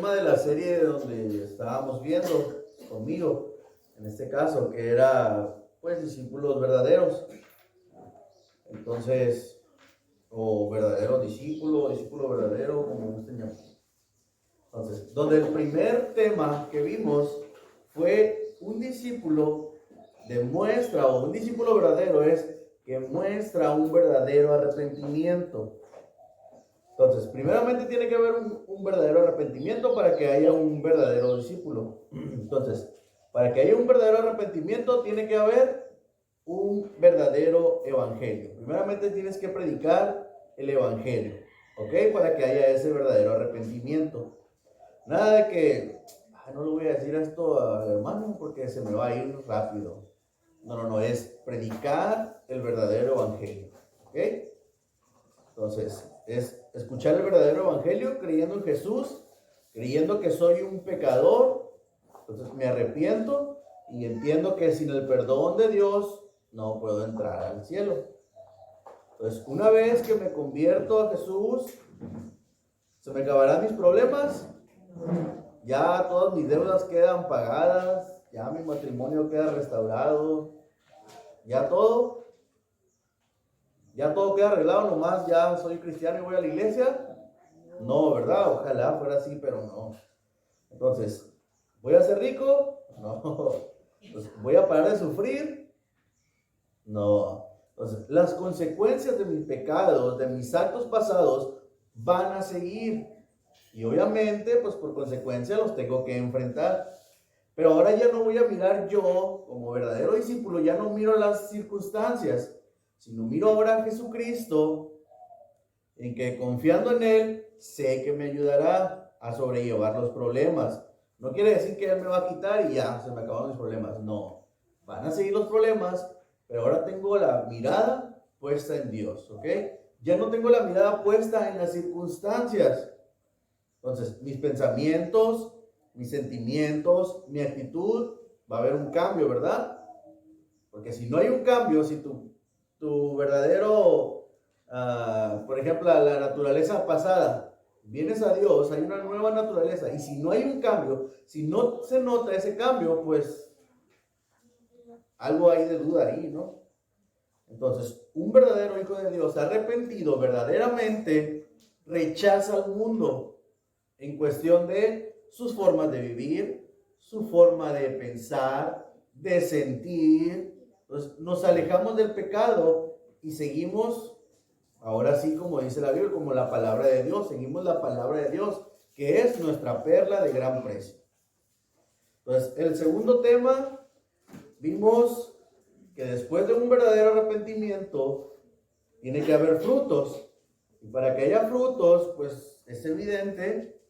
tema de la serie donde estábamos viendo conmigo, en este caso, que era, pues, discípulos verdaderos. Entonces, o verdadero discípulo, discípulo verdadero, como gusten llamar. Entonces, donde el primer tema que vimos fue un discípulo demuestra, o un discípulo verdadero es que muestra un verdadero arrepentimiento. Entonces, primeramente tiene que haber un verdadero arrepentimiento para que haya un verdadero discípulo. Entonces, para que haya un verdadero arrepentimiento tiene que haber un verdadero evangelio. Primeramente tienes que predicar el evangelio, ¿ok? Para que haya ese verdadero arrepentimiento. Nada de que, no le voy a decir esto al hermano porque se me va a ir rápido. No, es predicar el verdadero evangelio, ¿ok? Entonces, es escuchar el verdadero evangelio creyendo en Jesús, creyendo que soy un pecador. Entonces me arrepiento y entiendo que sin el perdón de Dios no puedo entrar al cielo. Entonces, una vez que me convierto a Jesús, se me acabarán mis problemas, ya todas mis deudas quedan pagadas, ya mi matrimonio queda restaurado, ya todo queda arreglado, nomás ya soy cristiano y voy a la iglesia. No, ¿verdad? Ojalá fuera así, pero no. Entonces, ¿voy a ser rico? No. Pues, ¿voy a parar de sufrir? No. Entonces, las consecuencias de mis pecados, de mis actos pasados, van a seguir. Y obviamente, pues por consecuencia los tengo que enfrentar. Pero ahora ya no voy a mirar yo, como verdadero discípulo, ya no miro las circunstancias, sino miro ahora a Jesucristo, en que confiando en Él, sé que me ayudará a sobrellevar los problemas. No quiere decir que Él me va a quitar y ya, se me acabaron mis problemas. No, van a seguir los problemas, pero ahora tengo la mirada puesta en Dios, ¿ok? Ya no tengo la mirada puesta en las circunstancias. Entonces, mis pensamientos, mis sentimientos, mi actitud, va a haber un cambio, ¿verdad? Porque si no hay un cambio, si tu verdadero, por ejemplo, la naturaleza pasada, vienes a Dios, hay una nueva naturaleza, y si no hay un cambio, si no se nota ese cambio, pues algo hay de duda ahí, ¿no? Entonces, un verdadero hijo de Dios arrepentido verdaderamente rechaza al mundo en cuestión de sus formas de vivir, su forma de pensar, de sentir. Entonces, nos alejamos del pecado y seguimos, ahora sí, como dice la Biblia, como la palabra de Dios, seguimos la palabra de Dios, que es nuestra perla de gran precio. Entonces, el segundo tema, vimos que después de un verdadero arrepentimiento, tiene que haber frutos. Y para que haya frutos, pues es evidente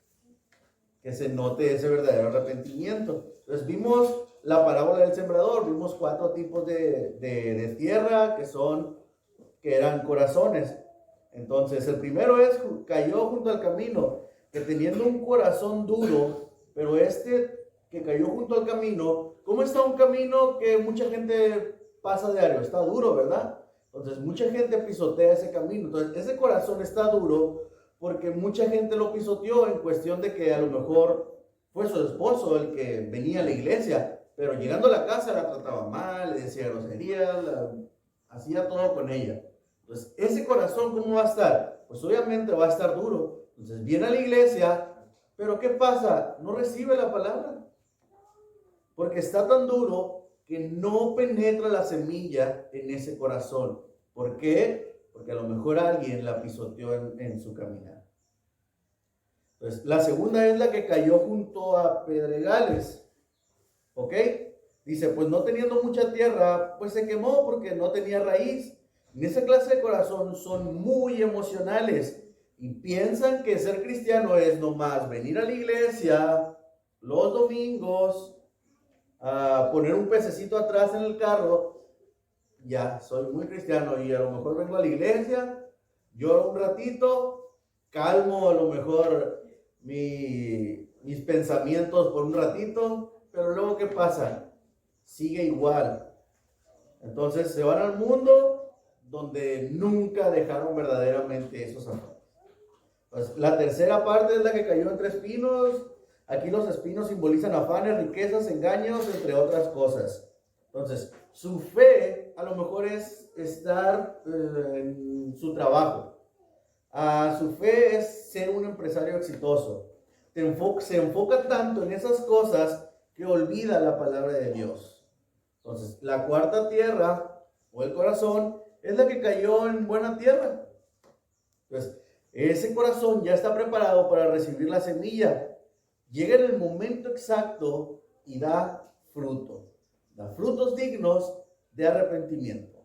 que se note ese verdadero arrepentimiento. Entonces vimos la parábola del sembrador, vimos 4 tipos de tierra que eran corazones. Entonces el primero cayó junto al camino, que teniendo un corazón duro, pero que cayó junto al camino, ¿cómo está un camino que mucha gente pasa diario? Está duro, ¿verdad? Entonces mucha gente pisotea ese camino. Entonces ese corazón está duro porque mucha gente lo pisoteó en cuestión de que a lo mejor fue su esposo el que venía a la iglesia, pero llegando a la casa la trataba mal, le decía groserías, hacía todo con ella. Entonces, ese corazón, ¿cómo va a estar? Pues obviamente va a estar duro. Entonces, viene a la iglesia, pero ¿qué pasa? No recibe la palabra, porque está tan duro que no penetra la semilla en ese corazón. ¿Por qué? Porque a lo mejor alguien la pisoteó en su caminar. Entonces, la segunda es la que cayó junto a pedregales. ¿Ok? Dice, pues no teniendo mucha tierra, pues se quemó porque no tenía raíz. En esa clase de corazón son muy emocionales y piensan que ser cristiano es nomás venir a la iglesia los domingos, poner un pececito atrás en el carro. Ya, soy muy cristiano y a lo mejor vengo a la iglesia, lloro un ratito, calmo a lo mejor mis pensamientos por un ratito, pero luego ¿qué pasa? Sigue igual. Entonces se van al mundo donde nunca dejaron verdaderamente esos amores. Pues la tercera parte es la que cayó entre espinos. Aquí los espinos simbolizan afanes, riquezas, engaños, entre otras cosas. Entonces, su fe a lo mejor es estar en su trabajo. Su fe es ser un empresario exitoso. Se enfoca tanto en esas cosas que olvida la palabra de Dios. Entonces, la cuarta tierra o el corazón es la que cayó en buena tierra. Entonces, ese corazón ya está preparado para recibir la semilla. Llega en el momento exacto y da fruto. Da frutos dignos de arrepentimiento.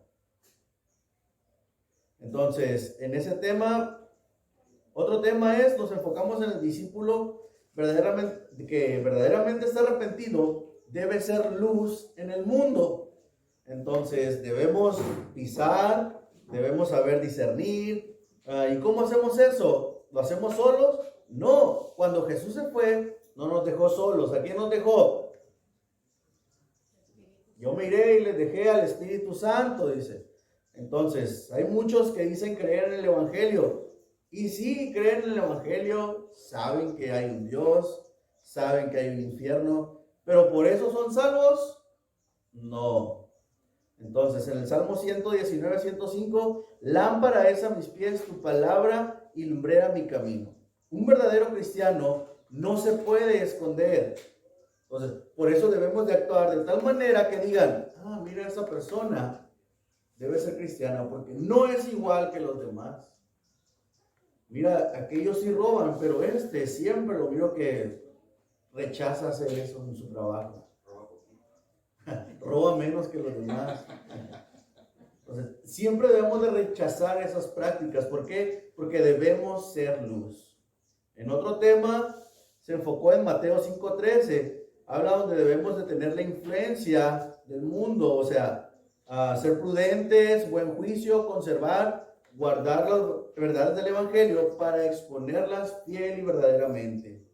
Entonces, en ese tema, otro tema es, nos enfocamos en el discípulo que verdaderamente está arrepentido, debe ser luz en el mundo. Entonces, debemos pisar, debemos saber discernir. ¿Y cómo hacemos eso? ¿Lo hacemos solos? No, cuando Jesús se fue, no nos dejó solos. ¿A quién nos dejó? Yo me iré y les dejé al Espíritu Santo, dice. Entonces, hay muchos que dicen creer en el Evangelio. Y sí, creen en el Evangelio, saben que hay un Dios, saben que hay un infierno, pero ¿por eso son salvos? No. Entonces, en el Salmo 119, 105, lámpara es a mis pies tu palabra y lumbrera mi camino. Un verdadero cristiano no se puede esconder. Entonces, por eso debemos de actuar de tal manera que digan, mira, esa persona debe ser cristiana porque no es igual que los demás. Mira, aquellos sí roban, pero siempre lo miro que rechaza hacer eso en su trabajo. Roba menos que los demás. Entonces, siempre debemos de rechazar esas prácticas. ¿Por qué? Porque debemos ser luz. En otro tema, se enfocó en Mateo 5:13. Habla donde debemos de tener la influencia del mundo, o sea, ser prudentes, buen juicio, conservar, guardar las verdades del Evangelio para exponerlas fiel y verdaderamente.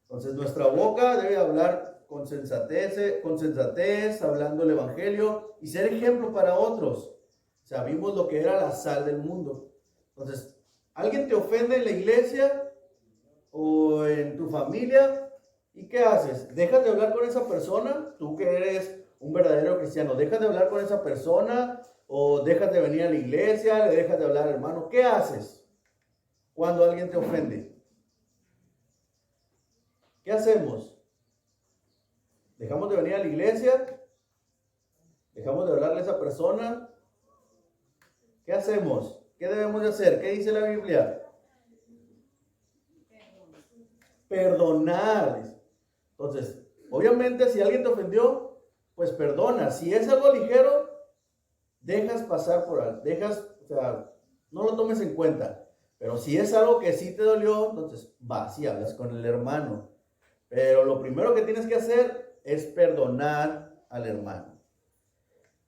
Entonces, nuestra boca debe hablar con sensatez, hablando el Evangelio y ser ejemplo para otros. Sabimos lo que era la sal del mundo. Entonces, alguien te ofende en la iglesia o en tu familia, ¿y qué haces? ¿Dejas de hablar con esa persona? Tú que eres un verdadero cristiano, ¿dejas de hablar con esa persona? ¿O dejas de venir a la iglesia? ¿Le dejas de hablar al hermano? ¿Qué haces cuando alguien te ofende? ¿Qué hacemos? ¿Dejamos de venir a la iglesia? ¿Dejamos de hablarle a esa persona? ¿Qué hacemos? ¿Qué debemos de hacer? ¿Qué dice la Biblia? Perdonar. Entonces, obviamente, si alguien te ofendió, pues perdona. Si es algo ligero, dejas pasar por alto. No lo tomes en cuenta. Pero si es algo que sí te dolió, entonces vas y hablas con el hermano. Pero lo primero que tienes que hacer es perdonar al hermano.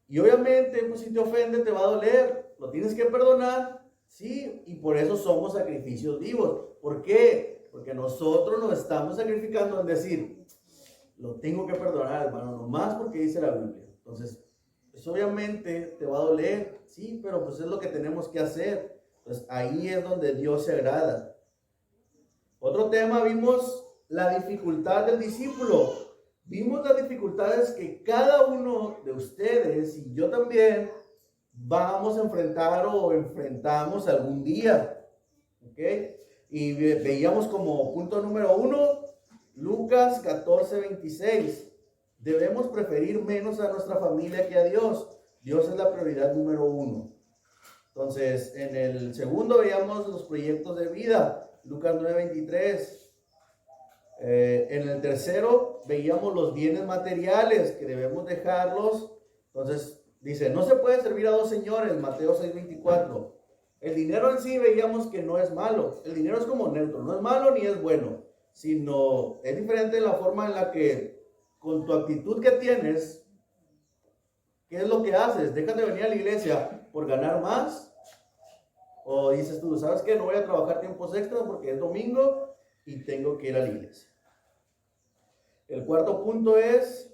Y obviamente, pues si te ofende, te va a doler. Lo tienes que perdonar, sí. Y por eso somos sacrificios vivos. ¿Por qué? Porque nosotros nos estamos sacrificando en decir, lo tengo que perdonar, hermano, nomás porque dice la Biblia. Entonces, pues obviamente te va a doler, sí, pero pues es lo que tenemos que hacer. Pues ahí es donde Dios se agrada. Otro tema, vimos la dificultad del discípulo. Vimos las dificultades que cada uno de ustedes y yo también vamos a enfrentar o enfrentamos algún día. ¿Ok? Y veíamos como punto número 1, Lucas 14:26. Debemos preferir menos a nuestra familia que a Dios. Dios es la prioridad número 1. Entonces, en el segundo veíamos los proyectos de vida, Lucas 9:23. En el tercero veíamos los bienes materiales que debemos dejarlos. Entonces, dice, no se puede servir a dos señores, Mateo 6:24. El dinero en sí veíamos que no es malo. El dinero es como neutro, no es malo ni es bueno, sino es diferente la forma en la que con tu actitud que tienes, ¿qué es lo que haces? ¿Dejas de venir a la iglesia por ganar más? O dices tú, ¿sabes qué? No voy a trabajar tiempos extras porque es domingo y tengo que ir a la iglesia. El cuarto punto es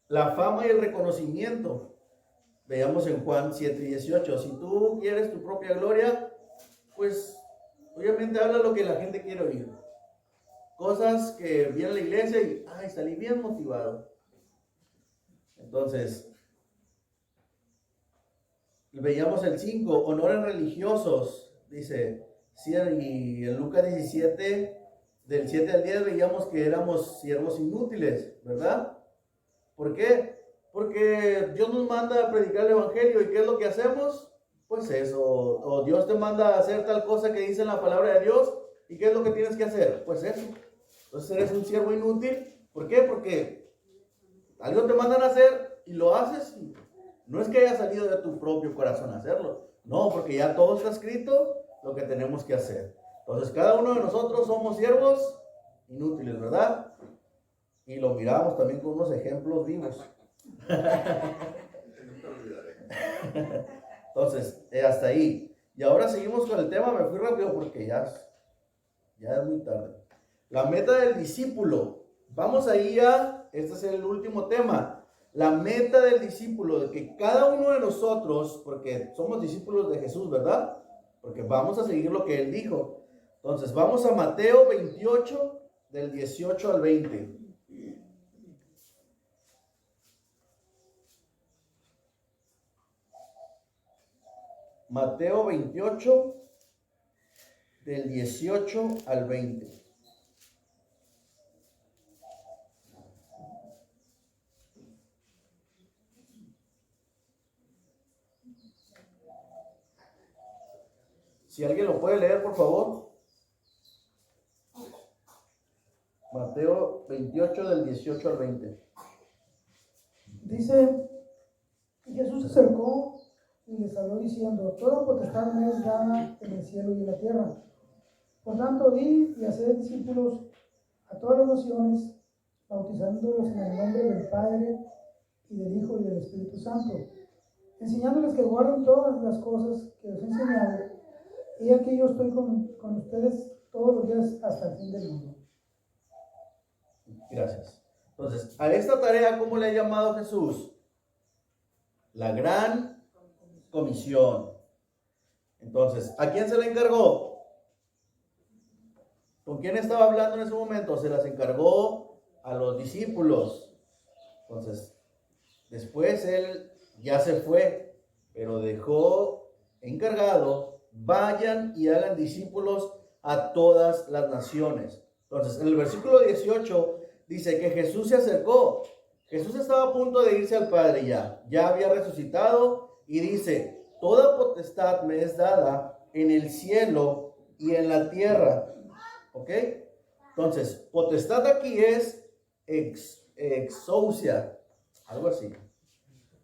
la fama y el reconocimiento. Veamos en Juan 7:18. Si tú quieres tu propia gloria, pues obviamente habla lo que la gente quiere oír. cosas que viene a la iglesia y, ay, salí bien motivado. Entonces, veíamos el 5, honores religiosos, dice, sí, y en Lucas 17, del 7 al 10 veíamos que éramos siervos inútiles, ¿verdad? ¿Por qué? Porque Dios nos manda a predicar el evangelio, ¿y qué es lo que hacemos? Pues eso, o Dios te manda a hacer tal cosa que dice en la palabra de Dios, ¿y qué es lo que tienes que hacer? Pues eso. Entonces eres un siervo inútil. ¿Por qué? Porque algo te mandan a hacer y lo haces. No es que haya salido de tu propio corazón hacerlo. No, porque ya todo está escrito lo que tenemos que hacer. Entonces cada uno de nosotros somos siervos inútiles, ¿verdad? Y lo miramos también con unos ejemplos vivos. Entonces, hasta ahí. Y ahora seguimos con el tema. Me fui rápido porque ya es muy tarde. La meta del discípulo. Vamos ahí ya. Este es el último tema. La meta del discípulo, de que cada uno de nosotros, porque somos discípulos de Jesús, ¿verdad? Porque vamos a seguir lo que Él dijo. Entonces, vamos a Mateo 28, del 18 al 20. Mateo 28, del 18 al 20. Si alguien lo puede leer, por favor. Mateo 28, del 18 al 20. Dice, y Jesús se acercó y les habló diciendo, toda potestad me es dada en el cielo y en la tierra. Por tanto, id y haced discípulos a todas las naciones, bautizándolos en el nombre del Padre y del Hijo y del Espíritu Santo, enseñándoles que guarden todas las cosas que os he enseñado, y aquí yo estoy con ustedes todos los días hasta el fin del mundo. Gracias. Entonces, a esta tarea, ¿cómo le ha llamado Jesús? La gran comisión. Entonces, ¿a quién se le encargó? ¿Con quién estaba hablando en ese momento? Se las encargó a los discípulos. Entonces, después él ya se fue, pero dejó encargado, vayan y hagan discípulos a todas las naciones. Entonces, en el versículo 18 dice que Jesús se acercó. Jesús estaba a punto de irse al Padre ya había resucitado y dice, toda potestad me es dada en el cielo y en la tierra. ¿Ok? Entonces, potestad aquí es exousia, algo así.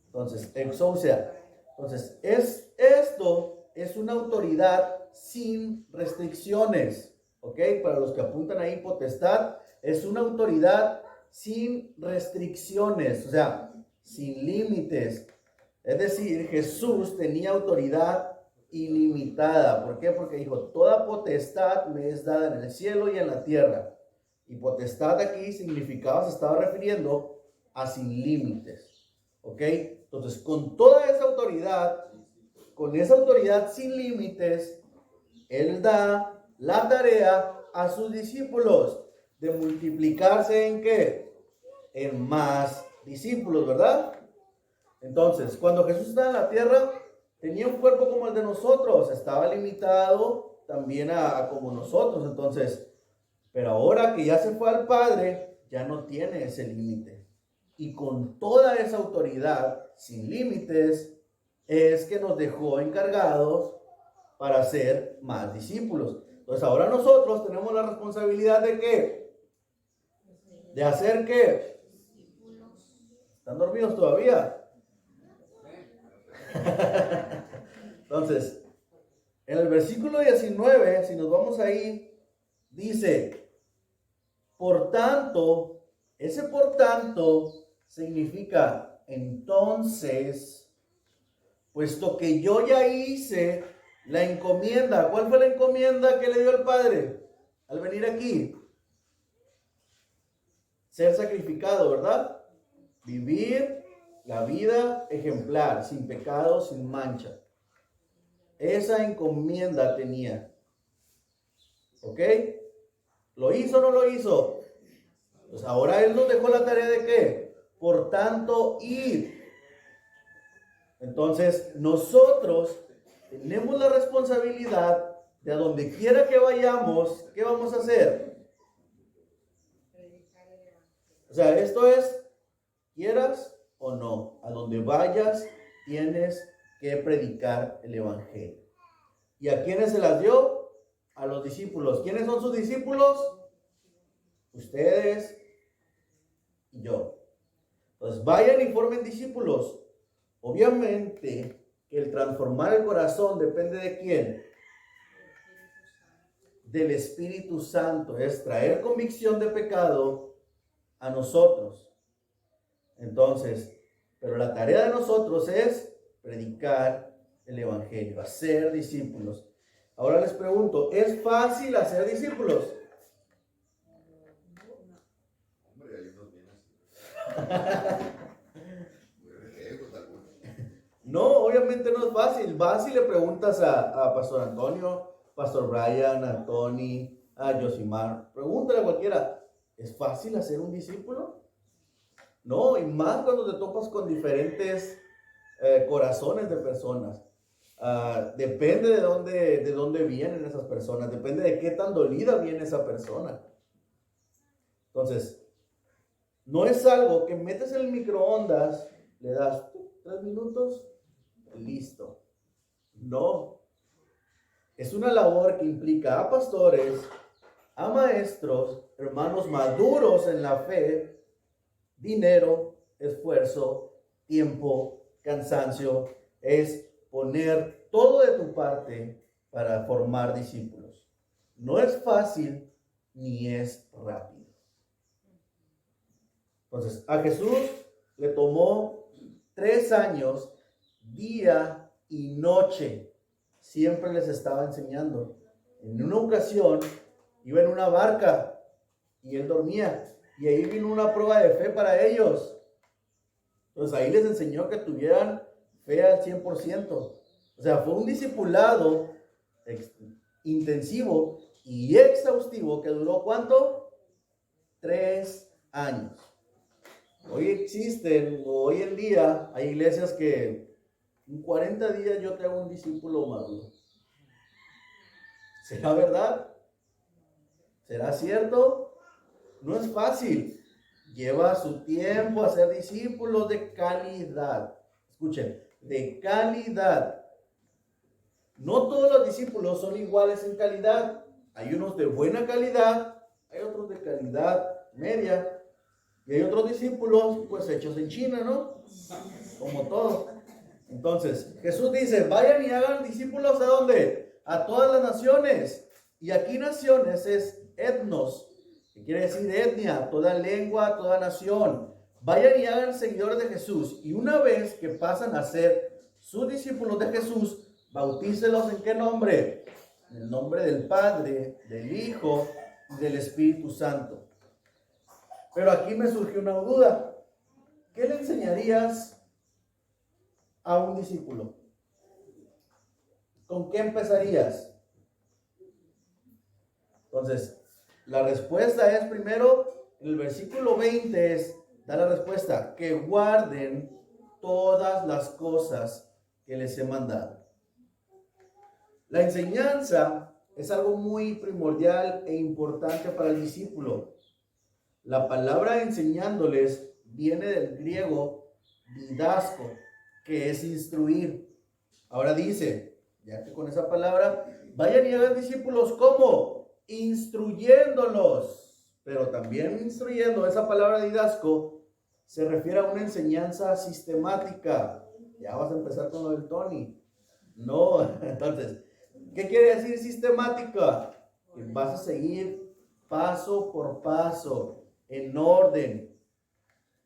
Entonces, exousia. Entonces, esto es una autoridad sin restricciones. ¿Ok? Para los que apuntan ahí, potestad es una autoridad sin restricciones, o sea, sin límites. Es decir, Jesús tenía autoridad ilimitada. ¿Por qué? Porque dijo, toda potestad me es dada en el cielo y en la tierra. Y potestad aquí significaba, se estaba refiriendo a sin límites. ¿Ok? Entonces, con toda esa autoridad, con esa autoridad sin límites, Él da la tarea a sus discípulos de multiplicarse ¿en qué? En más discípulos, ¿verdad? Entonces, cuando Jesús estaba en la tierra, tenía un cuerpo como el de nosotros, estaba limitado también a como nosotros. Entonces, pero ahora que ya se fue al Padre, ya no tiene ese límite. Y con toda esa autoridad, sin límites, es que nos dejó encargados para ser más discípulos. Entonces, ahora nosotros tenemos la responsabilidad de ¿qué? ¿De hacer qué? ¿Están dormidos todavía? Entonces, en el versículo 19, si nos vamos ahí, dice, por tanto, ese por tanto significa entonces, puesto que yo ya hice la encomienda. ¿Cuál fue la encomienda que le dio el Padre al venir aquí? Ser sacrificado, ¿verdad? Vivir la vida ejemplar, sin pecado, sin mancha. Esa encomienda tenía. ¿Ok? ¿Lo hizo o no lo hizo? Pues ahora Él nos dejó la tarea de ¿qué? Por tanto, id. Entonces, nosotros tenemos la responsabilidad de a donde quiera que vayamos, ¿qué vamos a hacer? O sea, esto es, quieras o no, a donde vayas tienes que predicar el evangelio. ¿Y a quiénes se las dio? A los discípulos. ¿Quiénes son sus discípulos? Ustedes y yo. Entonces, vayan y formen discípulos. Obviamente que el transformar el corazón depende de quién. Del Espíritu Santo. Es traer convicción de pecado a nosotros. Entonces, pero la tarea de nosotros es predicar el evangelio, hacer discípulos. Ahora les pregunto, ¿es fácil hacer discípulos? Hombre, hay unos bien así. No, obviamente no es fácil. Vas y le preguntas a Pastor Antonio, Pastor Brian, a Tony, a Josimar. Pregúntale a cualquiera, ¿es fácil hacer un discípulo? No, y más cuando te topas con diferentes corazones de personas. Depende de dónde vienen esas personas, depende de qué tan dolida viene esa persona. Entonces, no es algo que metes en el microondas, le das 3 minutos, listo. No. Es una labor que implica a pastores, a maestros, hermanos maduros en la fe, dinero, esfuerzo, tiempo, cansancio. Es poner todo de tu parte para formar discípulos. No es fácil ni es rápido. Entonces, a Jesús le tomó 3 años, día y noche. Siempre les estaba enseñando. En una ocasión, iba en una barca y él dormía. Y ahí vino una prueba de fe para ellos. Entonces ahí les enseñó que tuvieran fe al 100%. O sea, fue un discipulado intensivo y exhaustivo que duró ¿cuánto? 3 años. Hoy en día, hay iglesias que en 40 días yo te hago un discípulo maduro. ¿Será verdad? ¿Será cierto? No es fácil. Lleva su tiempo a ser discípulos de calidad. Escuchen, de calidad. No todos los discípulos son iguales en calidad. Hay unos de buena calidad, hay otros de calidad media. Y hay otros discípulos, pues hechos en China, ¿no? Como todo. Entonces, Jesús dice, vayan y hagan discípulos ¿a dónde? A todas las naciones. Y aquí naciones es etnos, que quiere decir etnia, toda lengua, toda nación. Vayan y hagan seguidores de Jesús. Y una vez que pasan a ser sus discípulos de Jesús, bautícelos ¿en qué nombre? En el nombre del Padre, del Hijo y del Espíritu Santo. Pero aquí me surgió una duda. ¿Qué le enseñarías a un discípulo? ¿Con qué empezarías? Entonces, la respuesta es primero, en el versículo 20 da la respuesta, que guarden todas las cosas que les he mandado. La enseñanza es algo muy primordial e importante para el discípulo. La palabra enseñándoles viene del griego didasco, que es instruir. Ahora dice, ya que con esa palabra, vayan y hagan discípulos, ¿cómo? Instruyéndolos. Pero también instruyendo, esa palabra didasco se refiere a una enseñanza sistemática. Ya vas a empezar con lo del Tony. No, entonces, ¿qué quiere decir sistemática? Que vas a seguir paso por paso, en orden.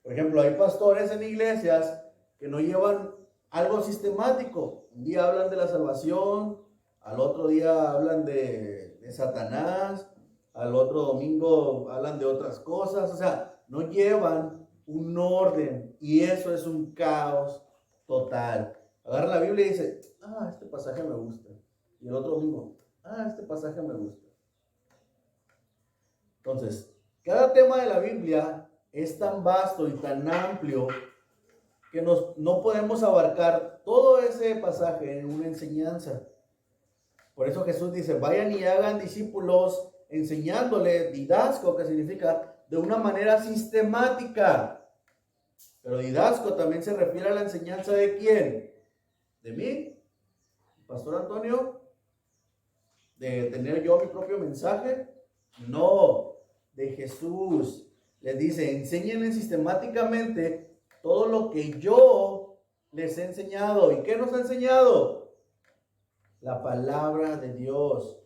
Por ejemplo, hay pastores en iglesias que no llevan algo sistemático. Un día hablan de la salvación, al otro día hablan de Satanás, al otro domingo hablan de otras cosas. O sea, no llevan un orden y eso es un caos total. Agarra la Biblia y dice, este pasaje me gusta. Y el otro domingo, este pasaje me gusta. Entonces, cada tema de la Biblia es tan vasto y tan amplio que no podemos abarcar todo ese pasaje en una enseñanza. Por eso Jesús dice, vayan y hagan discípulos enseñándole, didasco, que significa de una manera sistemática. Pero didasco también se refiere a la enseñanza ¿de quién? ¿De mí? ¿Pastor Antonio? ¿De tener yo mi propio mensaje? No, de Jesús. Les dice, enséñenle sistemáticamente todo lo que yo les he enseñado. ¿Y qué nos ha enseñado? La palabra de Dios.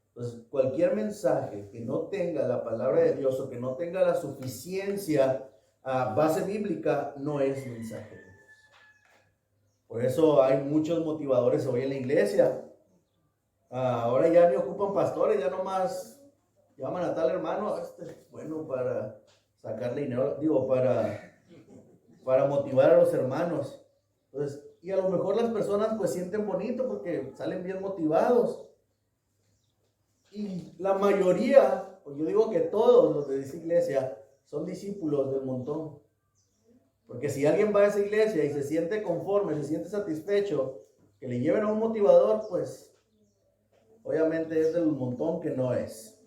Entonces, cualquier mensaje que no tenga la palabra de Dios o que no tenga la suficiencia a base bíblica, no es mensaje de Dios. Por eso hay muchos motivadores hoy en la iglesia. Ahora ya ni ocupan pastores, ya nomás llaman a tal hermano, este es bueno para sacarle dinero, digo, para motivar a los hermanos. Entonces, y a lo mejor las personas pues sienten bonito porque salen bien motivados. Y la mayoría, pues yo digo que todos los de esa iglesia son discípulos del montón. Porque si alguien va a esa iglesia y se siente conforme, se siente satisfecho, que le lleven a un motivador, pues obviamente es del montón que no es.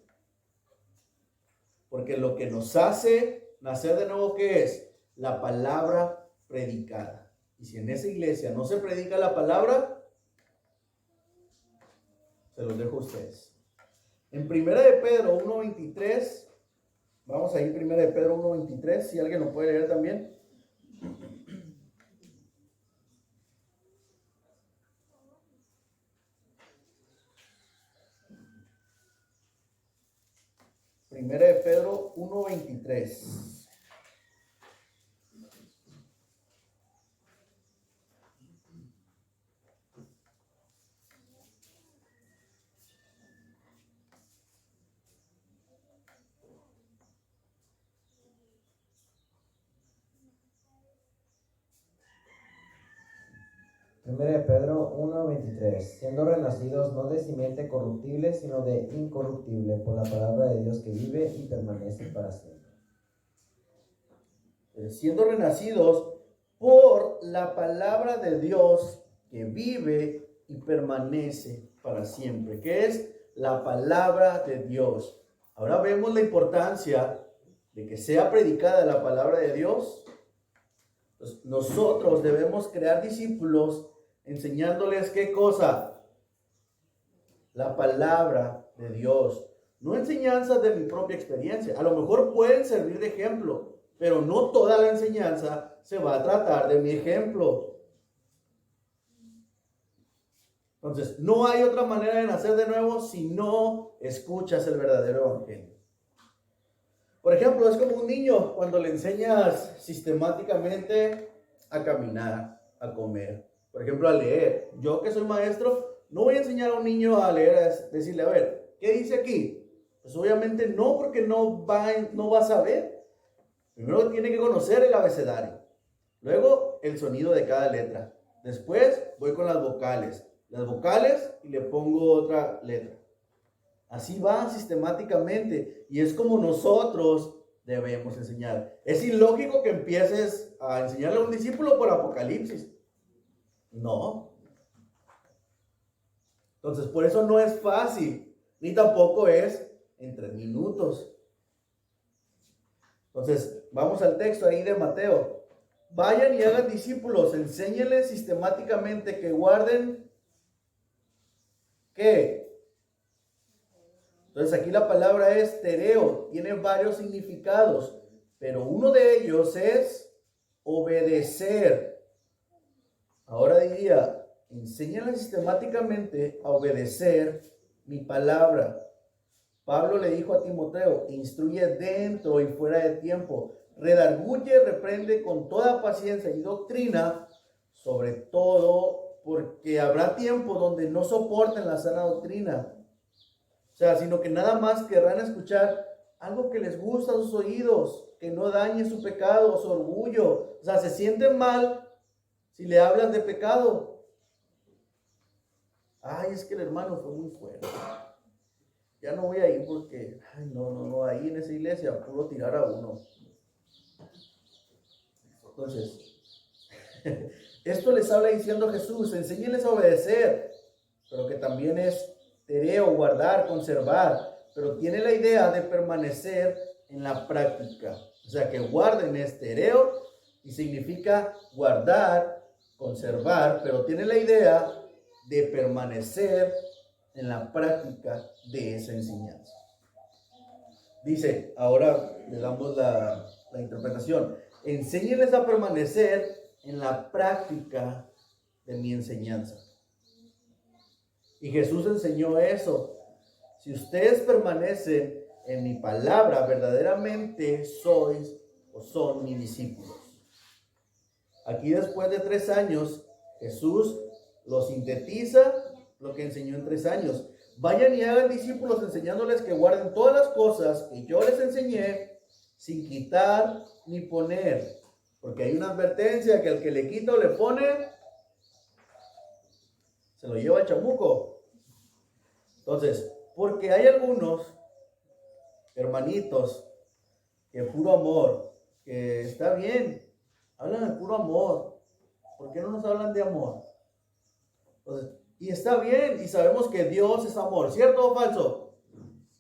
Porque lo que nos hace nacer de nuevo, ¿qué es? La palabra predicada. Y si en esa iglesia no se predica la palabra, se los dejo a ustedes. En 1 de Pedro 1.23, vamos a ir 1 de Pedro 1.23, si alguien lo puede leer también. Primera de Pedro 1.23. Primera de Pedro 1:23, siendo renacidos no de simiente corruptible, sino de incorruptible, por la palabra de Dios que vive y permanece para siempre. Siendo renacidos por la palabra de Dios que vive y permanece para siempre, que es la palabra de Dios. Ahora vemos la importancia de que sea predicada la palabra de Dios. Pues nosotros debemos crear discípulos enseñándoles ¿qué cosa? La palabra de Dios. No enseñanzas de mi propia experiencia. A lo mejor pueden servir de ejemplo, pero no toda la enseñanza se va a tratar de mi ejemplo. Entonces, no hay otra manera de nacer de nuevo si no escuchas el verdadero evangelio. Por ejemplo, es como un niño cuando le enseñas sistemáticamente a caminar, a comer. Por ejemplo, a leer. Yo que soy maestro, no voy a enseñar a un niño a leer, a decirle, a ver, ¿qué dice aquí? Pues obviamente no, porque no va a saber. Primero tiene que conocer el abecedario. Luego, el sonido de cada letra. Después, voy con las vocales. Las vocales y le pongo otra letra. Así va sistemáticamente. Y es como nosotros debemos enseñar. Es ilógico que empieces a enseñarle a un discípulo por Apocalipsis. No. Entonces, por eso no es fácil, ni tampoco es en 3 minutos. Entonces, vamos al texto ahí de Mateo. Vayan y hagan discípulos, enséñenles sistemáticamente que guarden, ¿qué? Entonces, aquí la palabra es tereo, tiene varios significados, pero uno de ellos es obedecer. Ahora diría, enséñale sistemáticamente a obedecer mi palabra. Pablo le dijo a Timoteo, instruye dentro y fuera de tiempo, redarguye, reprende con toda paciencia y doctrina, sobre todo porque habrá tiempo donde no soporten la sana doctrina. O sea, sino que nada más querrán escuchar algo que les gusta a sus oídos, que no dañe su pecado, su orgullo. O sea, se sienten mal si le hablas de pecado. Ay, es que el hermano fue muy fuerte. ya no voy a ir porque, ay, no, ahí en esa iglesia puro tirar a uno. Entonces, esto les habla diciendo Jesús, enséñenles a obedecer, pero que también es tereo, guardar, conservar, pero tiene la idea de permanecer en la práctica. O sea, que guarden es tereo y significa guardar, conservar, pero tiene la idea de permanecer en la práctica de esa enseñanza. Dice, ahora le damos la interpretación, enséñenles a permanecer en la práctica de mi enseñanza. Y Jesús enseñó eso. Si ustedes permanecen en mi palabra, verdaderamente sois o son mis discípulos. Aquí después de 3 años, Jesús lo sintetiza lo que enseñó en 3 años. Vayan y hagan discípulos enseñándoles que guarden todas las cosas que yo les enseñé sin quitar ni poner. Porque hay una advertencia que al que le quita o le pone, se lo lleva el chamuco. Entonces, porque hay algunos hermanitos que puro amor, que está bien, hablan de puro amor. ¿Por qué no nos hablan de amor? Entonces, y está bien, y sabemos que Dios es amor, ¿cierto o falso?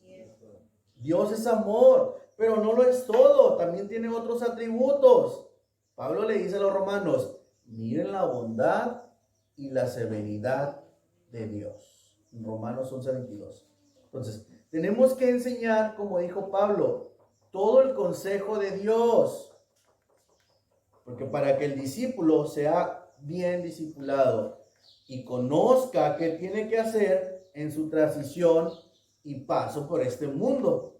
Cierto. Dios es amor, pero no lo es todo, también tiene otros atributos. Pablo le dice a los romanos, miren la bondad y la severidad de Dios. En Romanos 11:22. Entonces, tenemos que enseñar, como dijo Pablo, todo el consejo de Dios. Porque para que el discípulo sea bien discipulado y conozca qué tiene que hacer en su transición y paso por este mundo.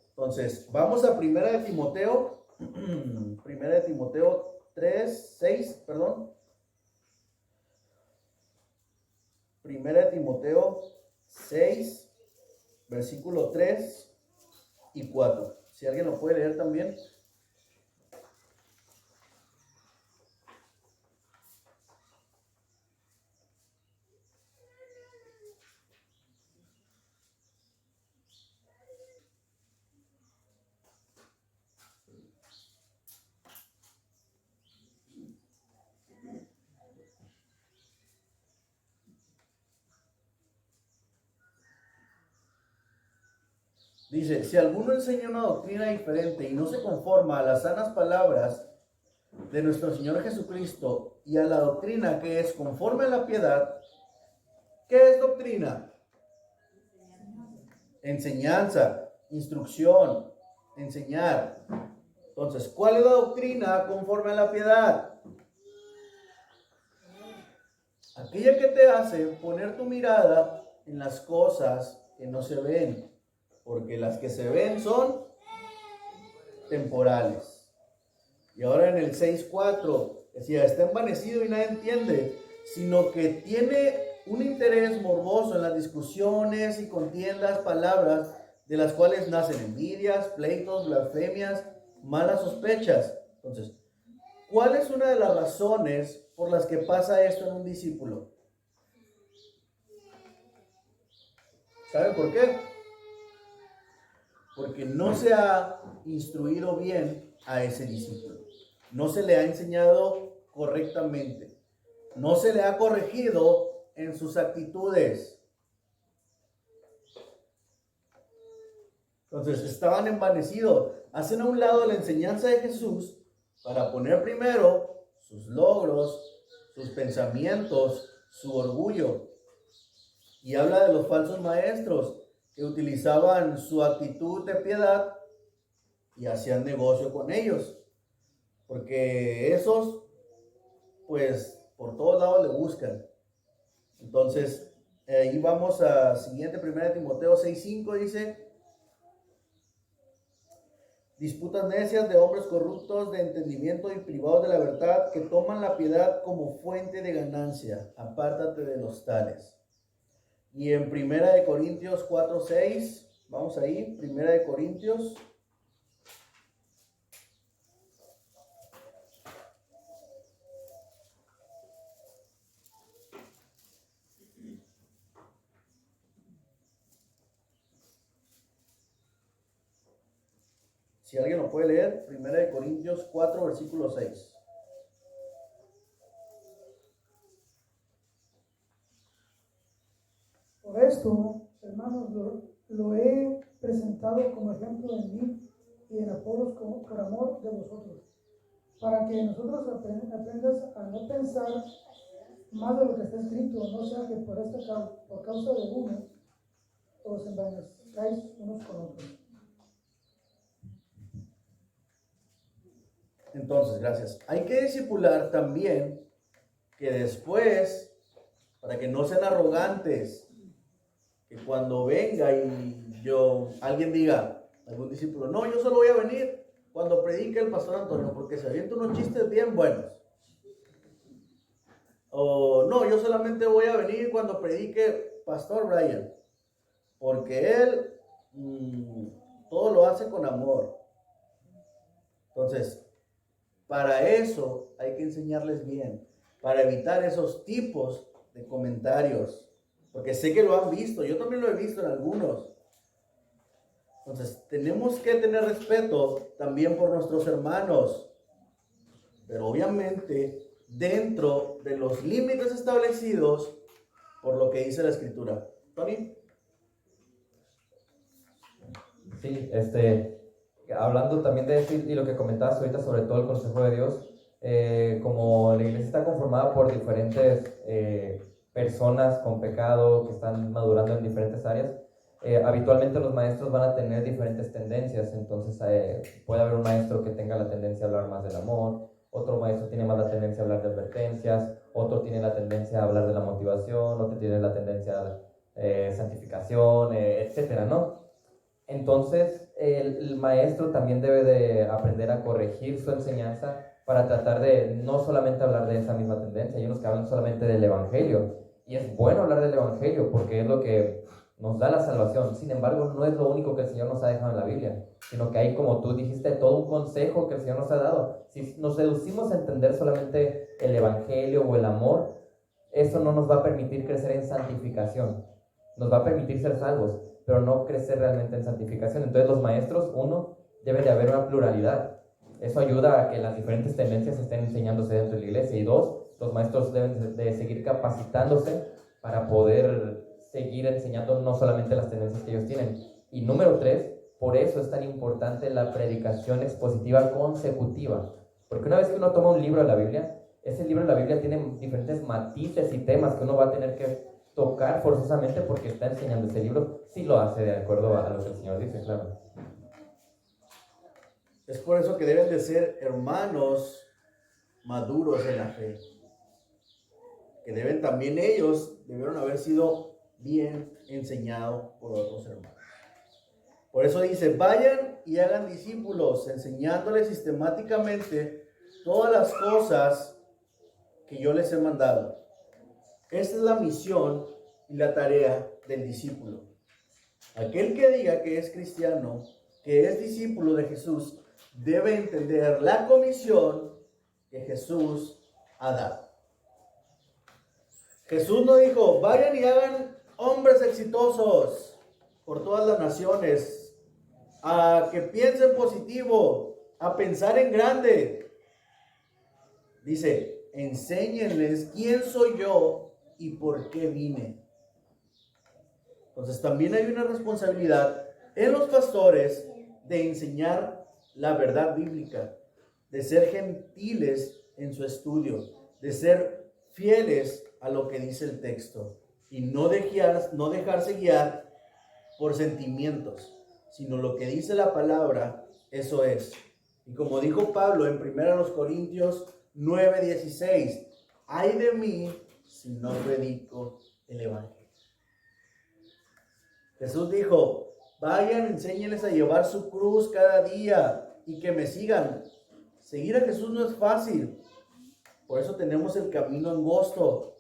Entonces, vamos a 1 de Timoteo, 1 de Timoteo 6, perdón. 1 de Timoteo 6, versículo 3 y 4. Si alguien lo puede leer también. Dice, si alguno enseña una doctrina diferente y no se conforma a las sanas palabras de nuestro Señor Jesucristo y a la doctrina que es conforme a la piedad, ¿qué es doctrina? Enseñanza, instrucción, enseñar. Entonces, ¿cuál es la doctrina conforme a la piedad? Aquella que te hace poner tu mirada en las cosas que no se ven, porque las que se ven son temporales. Y ahora en el 6:4 decía, está envanecido y nadie entiende, sino que tiene un interés morboso en las discusiones y contiendas, palabras de las cuales nacen envidias, pleitos, blasfemias, malas sospechas. Entonces, ¿cuál es una de las razones por las que pasa esto en un discípulo? ¿Saben por qué? Porque no se ha instruido bien a ese discípulo. No se le ha enseñado correctamente. No se le ha corregido en sus actitudes. Entonces, estaban envanecidos. Hacen a un lado la enseñanza de Jesús para poner primero sus logros, sus pensamientos, su orgullo. Y habla de los falsos maestros que utilizaban su actitud de piedad y hacían negocio con ellos. Porque esos, pues, por todos lados le buscan. Entonces, ahí vamos a siguiente, 1 de Timoteo 6:5, dice, disputas necias de hombres corruptos de entendimiento y privados de la verdad, que toman la piedad como fuente de ganancia. Apártate de los tales. Y en 1 de Corintios 4:6, vamos ahí, 1 de Corintios. Si alguien lo puede leer, 1 Corintios 4, versículo 6. Por esto, hermanos, lo he presentado como ejemplo en mí y en Apolos por amor de vosotros, para que nosotros aprendas a no pensar más de lo que está escrito, no sea que por causa de uno os envanezcáis unos con otros. Entonces, gracias. Hay que discipular también que después, para que no sean arrogantes, que cuando venga y alguien diga, algún discípulo, no, yo solo voy a venir cuando predique el pastor Antonio, porque se avienta unos chistes bien buenos. O no, yo solamente voy a venir cuando predique pastor Brian, porque él todo lo hace con amor. Entonces, para eso hay que enseñarles bien, para evitar esos tipos de comentarios, porque sé que lo han visto, yo también lo he visto en algunos. Entonces, tenemos que tener respeto también por nuestros hermanos, pero obviamente dentro de los límites establecidos por lo que dice la Escritura. ¿Tony? Sí, hablando también de esto y lo que comentabas ahorita sobre todo el consejo de Dios, como la iglesia está conformada por diferentes personas con pecado que están madurando en diferentes áreas, habitualmente los maestros van a tener diferentes tendencias. Entonces puede haber un maestro que tenga la tendencia a hablar más del amor, otro maestro tiene más la tendencia a hablar de advertencias, otro tiene la tendencia a hablar de la motivación, otro tiene la tendencia a santificación, etcétera, ¿no? Entonces el maestro también debe de aprender a corregir su enseñanza para tratar de no solamente hablar de esa misma tendencia. Hay unos que hablan solamente del evangelio, y es bueno hablar del evangelio porque es lo que nos da la salvación. Sin embargo, no es lo único que el Señor nos ha dejado en la Biblia, sino que hay, como tú dijiste, todo un consejo que el Señor nos ha dado. Si nos reducimos a entender solamente el evangelio o el amor, eso no nos va a permitir crecer en santificación. Nos va a permitir ser salvos, pero no crecer realmente en santificación. Entonces los maestros, uno, debe de haber una pluralidad. Eso ayuda a que las diferentes tendencias estén enseñándose dentro de la iglesia. Y dos, los maestros deben de seguir capacitándose para poder seguir enseñando no solamente las tendencias que ellos tienen. Y número tres, por eso es tan importante la predicación expositiva consecutiva. Porque una vez que uno toma un libro de la Biblia, ese libro de la Biblia tiene diferentes matices y temas que uno va a tener que tocar forzosamente porque está enseñando ese libro. Sí lo hace de acuerdo a lo que el Señor dice, claro. Es por eso que deben de ser hermanos maduros en la fe, que deben también ellos, debieron haber sido bien enseñados por otros hermanos. Por eso dice, vayan y hagan discípulos, enseñándoles sistemáticamente todas las cosas que yo les he mandado. Esta es la misión y la tarea del discípulo. Aquel que diga que es cristiano, que es discípulo de Jesús, debe entender la comisión que Jesús ha dado. Jesús no dijo, vayan y hagan hombres exitosos por todas las naciones, a que piensen positivo, a pensar en grande. Dice, enséñenles quién soy yo y por qué vine. Entonces también hay una responsabilidad en los pastores de enseñar la verdad bíblica, de ser gentiles en su estudio, de ser fieles a lo que dice el texto y no dejarse guiar por sentimientos, sino lo que dice la palabra, eso es. Y como dijo Pablo en 1 Corintios 9:16, ay de mí si no predico el evangelio. Jesús dijo, vayan, enséñenles a llevar su cruz cada día y que me sigan. Seguir a Jesús no es fácil. Por eso tenemos el camino angosto.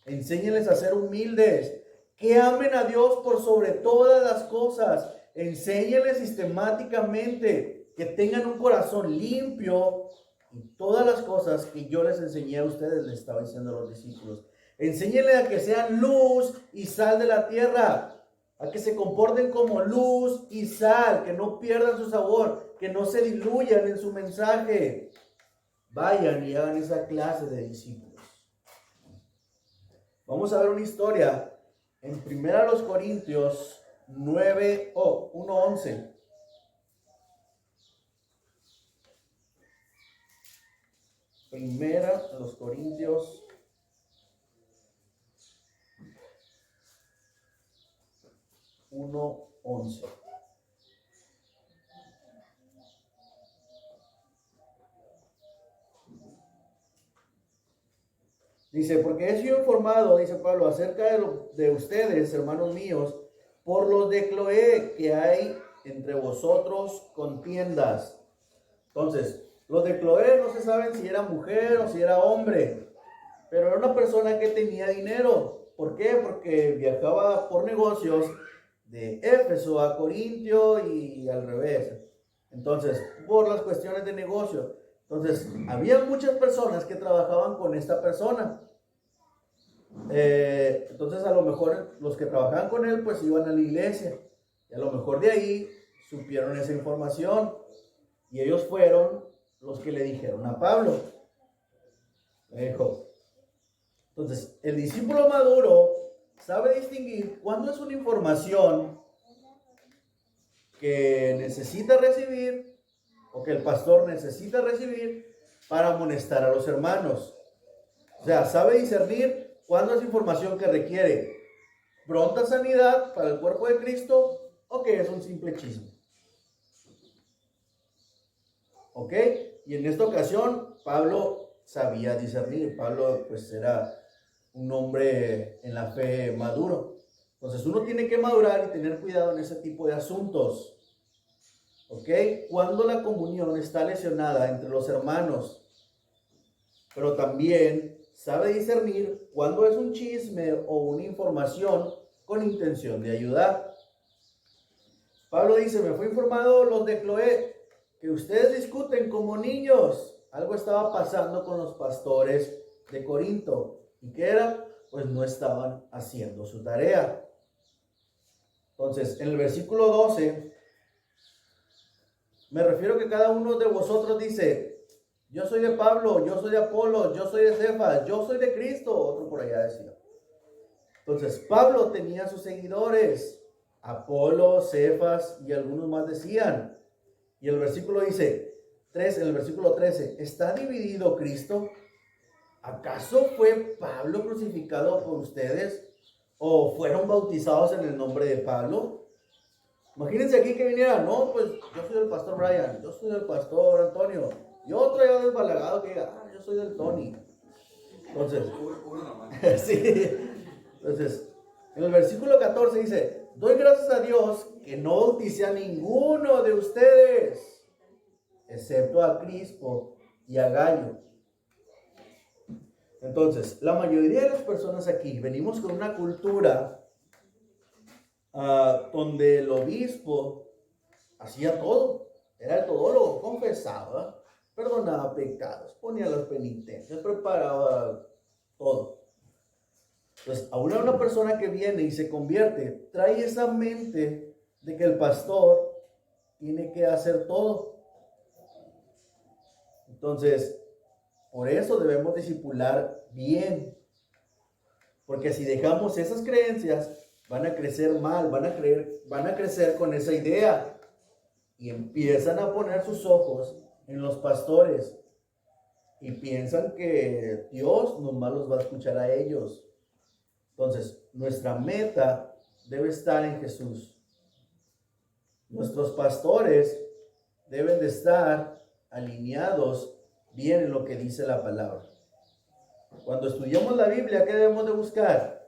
Enséñenles a ser humildes, que amen a Dios por sobre todas las cosas. Enséñenles sistemáticamente que tengan un corazón limpio y todas las cosas que yo les enseñé a ustedes, les estaba diciendo a los discípulos. Enséñenles a que sean luz y sal de la tierra. a que se comporten como luz y sal, que no pierdan su sabor, que no se diluyan en su mensaje. Vayan y hagan esa clase de discípulos. Vamos a ver una historia en 1 Corintios 1:11. Primera a los Corintios 1:11. Dice, porque he sido informado, dice Pablo, acerca de ustedes, hermanos míos, por los de Cloé, que hay entre vosotros contiendas. Entonces, los de Cloé no se saben si era mujer o si era hombre, pero era una persona que tenía dinero. ¿Por qué? Porque viajaba por negocios de Éfeso a Corintio y al revés. Entonces, por las cuestiones de negocio. Entonces, había muchas personas que trabajaban con esta persona. Entonces, a lo mejor los que trabajaban con él, pues iban a la iglesia. Y a lo mejor de ahí supieron esa información. Y ellos fueron los que le dijeron a Pablo. Le dijo. Entonces, el discípulo maduro sabe distinguir cuándo es una información que necesita recibir o que el pastor necesita recibir para amonestar a los hermanos. O sea, sabe discernir cuándo es información que requiere pronta sanidad para el cuerpo de Cristo o que es un simple chisme. ¿Ok? Y en esta ocasión, Pablo sabía discernir. Pablo, pues, era un hombre en la fe maduro. Entonces, uno tiene que madurar y tener cuidado en ese tipo de asuntos. ¿Ok? Cuando la comunión está lesionada entre los hermanos, pero también sabe discernir cuando es un chisme o una información con intención de ayudar. Pablo dice, me fue informado los de Cloé que ustedes discuten como niños. Algo estaba pasando con los pastores de Corinto. ¿Y qué era? Pues no estaban haciendo su tarea. Entonces, en el versículo 12, me refiero que cada uno de vosotros dice, yo soy de Pablo, yo soy de Apolo, yo soy de Cefas, yo soy de Cristo. Otro por allá decía. Entonces, Pablo tenía sus seguidores, Apolo, Cefas y algunos más decían. Y el versículo dice, en el versículo 13, ¿está dividido Cristo? ¿Acaso fue Pablo crucificado por ustedes? ¿O fueron bautizados en el nombre de Pablo? Imagínense aquí que viniera, no, pues yo soy el pastor Brian, yo soy el pastor Antonio, y otro ya desbalagado que diga, yo soy del Tony. Entonces, sí. Entonces, en el versículo 14 dice, doy gracias a Dios que no bauticé a ninguno de ustedes, excepto a Crispo y a Gallo. Entonces, la mayoría de las personas aquí venimos con una cultura donde el obispo hacía todo, era el todólogo, confesaba, perdonaba pecados, ponía las penitencias, preparaba todo. Entonces, a una persona que viene y se convierte, trae esa mente de que el pastor tiene que hacer todo. Entonces, por eso debemos discipular bien. Porque si dejamos esas creencias, van a crecer mal, van a crecer con esa idea. Y empiezan a poner sus ojos en los pastores. Y piensan que Dios nomás los va a escuchar a ellos. Entonces, nuestra meta debe estar en Jesús. Nuestros pastores deben de estar alineados bien en lo que dice la palabra. Cuando estudiamos la Biblia, ¿qué debemos de buscar?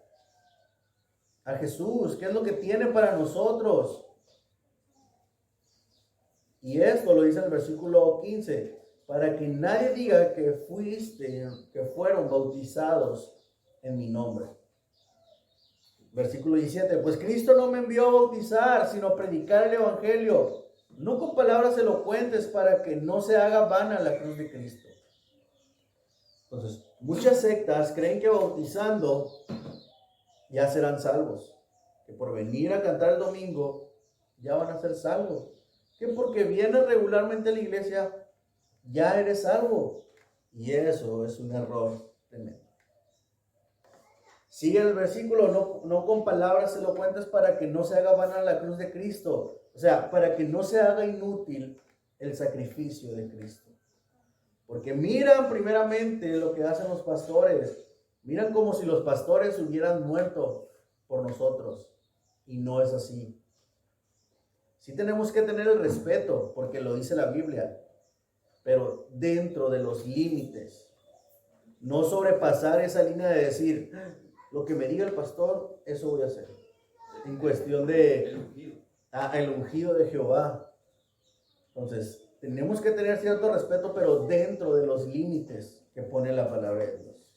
A Jesús. ¿Qué es lo que tiene para nosotros? Y esto lo dice en el versículo 15. Para que nadie diga que fueron bautizados en mi nombre. Versículo 17. Pues Cristo no me envió a bautizar, sino a predicar el evangelio. No con palabras elocuentes para que no se haga vana la cruz de Cristo. Entonces, muchas sectas creen que bautizando ya serán salvos. que por venir a cantar el domingo ya van a ser salvos. Que porque vienes regularmente a la iglesia ya eres salvo. Y eso es un error tremendo. Sigue el versículo, no con palabras elocuentes para que no se haga vana la cruz de Cristo. O sea, para que no se haga inútil el sacrificio de Cristo. Porque miran primeramente lo que hacen los pastores. Miran como si los pastores hubieran muerto por nosotros. Y no es así. Sí tenemos que tener el respeto, porque lo dice la Biblia. Pero dentro de los límites. No sobrepasar esa línea de decir, lo que me diga el pastor, eso voy a hacer. En cuestión de el ungido de Jehová. Entonces, tenemos que tener cierto respeto, pero dentro de los límites que pone la palabra de Dios.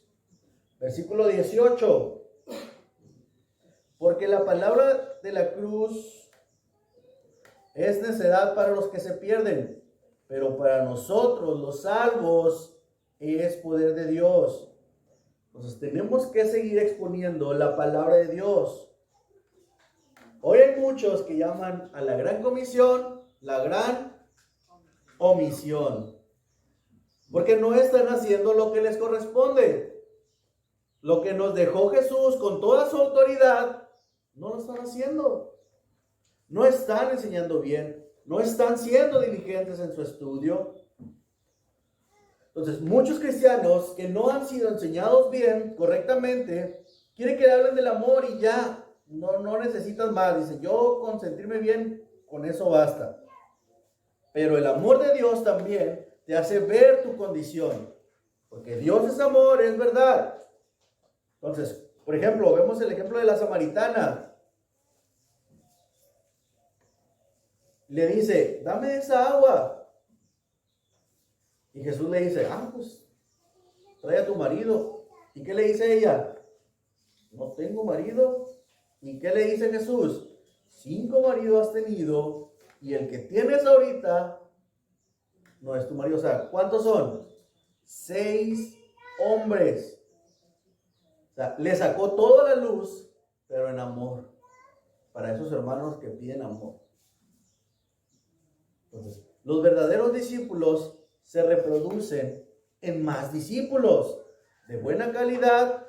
Versículo 18. Porque la palabra de la cruz es necedad para los que se pierden, pero para nosotros, los salvos, es poder de Dios. Entonces tenemos que seguir exponiendo la palabra de Dios. Hoy hay muchos que llaman a la gran comisión la gran omisión, porque no están haciendo lo que les corresponde. Lo que nos dejó Jesús con toda su autoridad, no lo están haciendo. No están enseñando bien, no están siendo diligentes en su estudio. Entonces, muchos cristianos que no han sido enseñados bien, correctamente, quieren que le hablen del amor y ya, no necesitan más. Dicen, yo con sentirme bien, con eso basta. Pero el amor de Dios también te hace ver tu condición. Porque Dios es amor, es verdad. Entonces, por ejemplo, vemos el ejemplo de la samaritana. Le dice, dame esa agua. Y Jesús le dice, pues, trae a tu marido. ¿Y qué le dice ella? No tengo marido. ¿Y qué le dice Jesús? 5 maridos has tenido y el que tienes ahorita no es tu marido. O sea, ¿cuántos son? 6 hombres. O sea, le sacó toda la luz, pero en amor. Para esos hermanos que piden amor. Entonces, los verdaderos discípulos se reproducen en más discípulos de buena calidad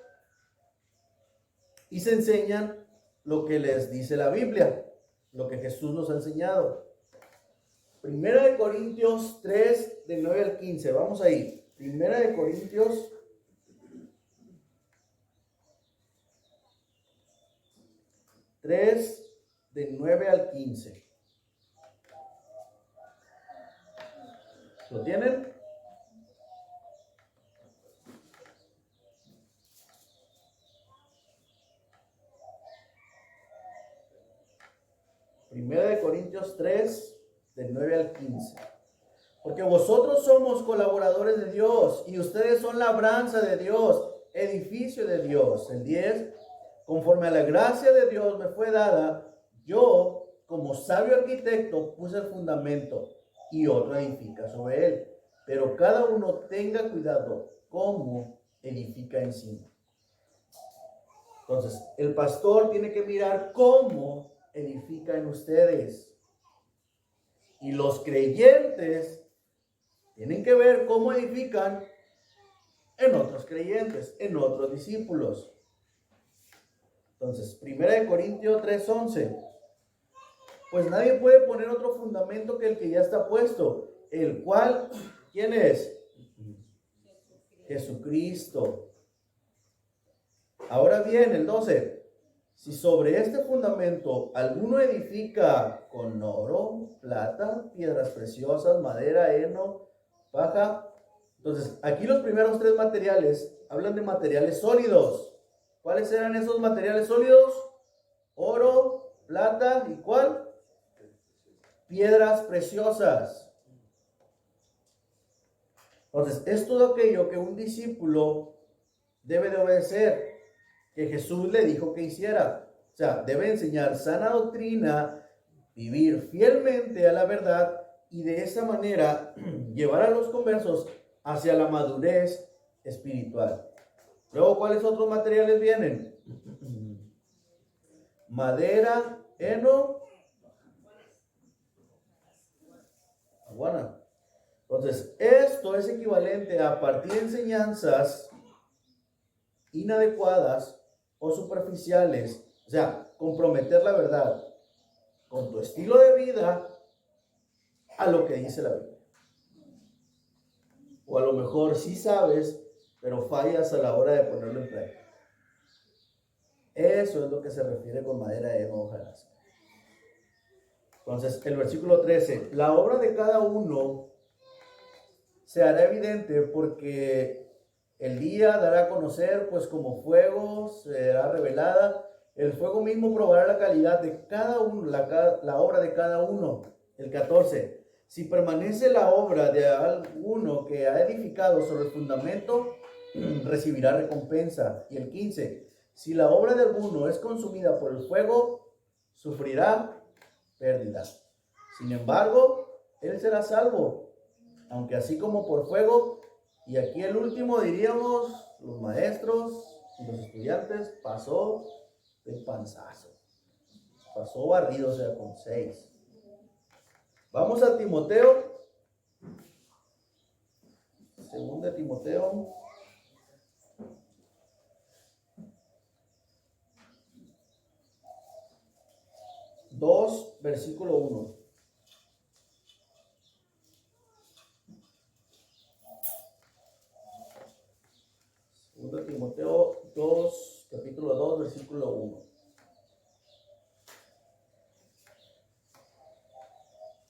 y se enseñan lo que les dice la Biblia, lo que Jesús nos ha enseñado. Primera de Corintios 3, del 9 al 15. Vamos ahí. Primera de Corintios 3, del 9 al 15. ¿Lo tienen? Primera de Corintios 3, del 9 al 15. Porque vosotros somos colaboradores de Dios y ustedes son labranza de Dios, edificio de Dios. El 10, conforme a la gracia de Dios me fue dada, yo, como sabio arquitecto, puse el fundamento y otro edifica sobre él. Pero cada uno tenga cuidado cómo edifica encima. Entonces, el pastor tiene que mirar cómo edifica en ustedes. Y los creyentes tienen que ver cómo edifican en otros creyentes, en otros discípulos. Entonces, 1 Corintios 3:11. Pues nadie puede poner otro fundamento que el que ya está puesto, el cual, ¿quién es? Jesucristo. Ahora bien, el 12. Si sobre este fundamento alguno edifica con oro, plata, piedras preciosas, madera, heno, paja. Entonces, aquí los primeros 3 materiales hablan de materiales sólidos. ¿Cuáles eran esos materiales sólidos? Oro, plata y ¿cuál? Piedras preciosas. Entonces, es todo aquello que un discípulo debe de obedecer, que Jesús le dijo que hiciera. O sea, debe enseñar sana doctrina, vivir fielmente a la verdad y de esa manera llevar a los conversos hacia la madurez espiritual. Luego, ¿cuáles otros materiales vienen? madera, heno, aguana. Entonces, esto es equivalente a partir de enseñanzas inadecuadas o superficiales, o sea, comprometer la verdad con tu estilo de vida a lo que dice la Biblia. O a lo mejor sí sabes, pero fallas a la hora de ponerlo en práctica. Eso es lo que se refiere con madera de hojarasca. Entonces, el versículo 13, la obra de cada uno se hará evidente porque el día dará a conocer, pues como fuego será revelada. El fuego mismo probará la calidad de cada uno, la obra de cada uno. El 14, si permanece la obra de alguno que ha edificado sobre el fundamento, recibirá recompensa. Y el 15, si la obra de alguno es consumida por el fuego, sufrirá pérdida. Sin embargo, él será salvo, aunque así como por fuego. Y aquí el último, diríamos, los maestros y los estudiantes, pasó de panzazo. Pasó barrido, o sea, con 6. Vamos a Timoteo. 2 Timoteo. 2, versículo 1. Segundo Timoteo 2, capítulo 2, versículo 1.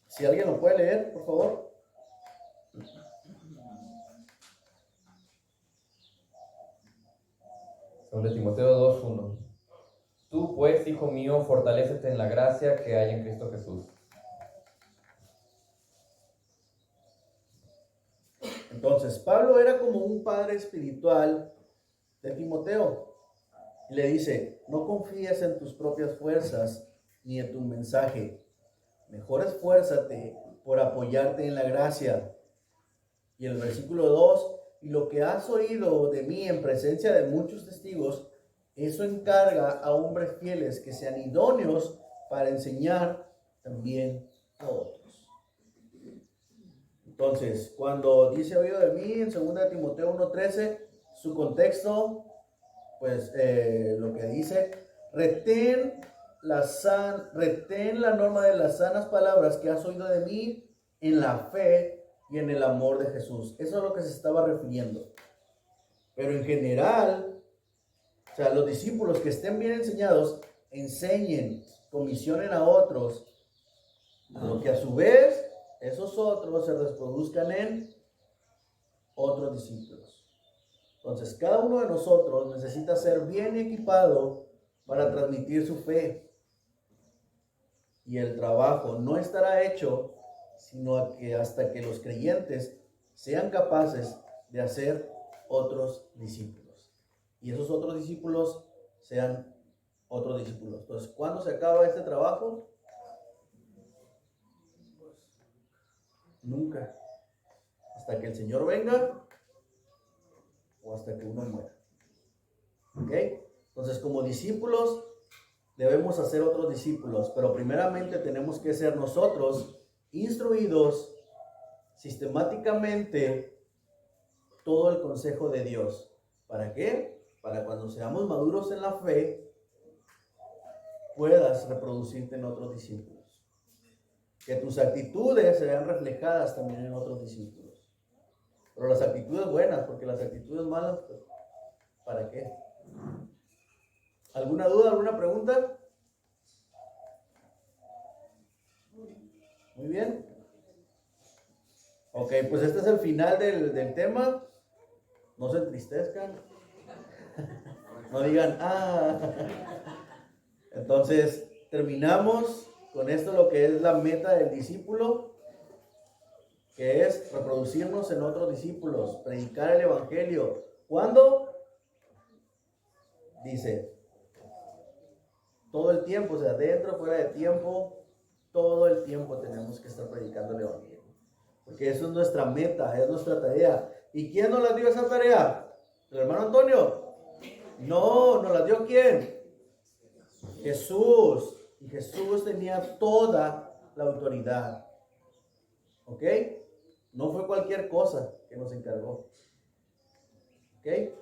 Si alguien lo puede leer, por favor. Segundo de Timoteo 2:1. Tú pues, hijo mío, fortalécete en la gracia que hay en Cristo Jesús. Entonces, Pablo era como un padre espiritual de Timoteo. Y le dice, no confíes en tus propias fuerzas ni en tu mensaje. Mejor esfuérzate por apoyarte en la gracia. Y el versículo 2, y lo que has oído de mí en presencia de muchos testigos, eso encarga a hombres fieles que sean idóneos para enseñar también a otros. Entonces, cuando dice oído de mí en 2 Timoteo 1:13, su contexto, pues lo que dice, retén la norma de las sanas palabras que has oído de mí en la fe y en el amor de Jesús. Eso es lo que se estaba refiriendo. Pero en general, o sea, los discípulos que estén bien enseñados, enseñen, comisionen a otros, a lo que a su vez esos otros se reproduzcan en otros discípulos. Entonces, cada uno de nosotros necesita ser bien equipado para transmitir su fe. Y el trabajo no estará hecho, sino que hasta que los creyentes sean capaces de hacer otros discípulos. Y esos otros discípulos sean otros discípulos. Entonces, ¿cuándo se acaba este trabajo? Nunca. Hasta que el Señor venga o hasta que uno muera. ¿Ok? Entonces, como discípulos, debemos hacer otros discípulos, pero primeramente tenemos que ser nosotros instruidos sistemáticamente todo el consejo de Dios. ¿Para qué? Para cuando seamos maduros en la fe, puedas reproducirte en otros discípulos. Que tus actitudes se vean reflejadas también en otros discípulos. Pero las actitudes buenas, porque las actitudes malas, pues, ¿para qué? ¿Alguna duda, alguna pregunta? Muy bien. Ok, pues este es el final del tema. No se entristezcan. No digan, Entonces, terminamos con esto, lo que es la meta del discípulo, que es reproducirnos en otros discípulos, predicar el evangelio. ¿Cuándo? Dice, todo el tiempo, o sea, dentro, fuera de tiempo, todo el tiempo tenemos que estar predicando el evangelio. Porque eso es nuestra meta, es nuestra tarea. ¿Y quién nos la dio esa tarea? ¿El hermano Antonio? No, ¿nos la dio quién? Jesús. Y Jesús tenía toda la autoridad. ¿Ok? No fue cualquier cosa que nos encargó. ¿Ok?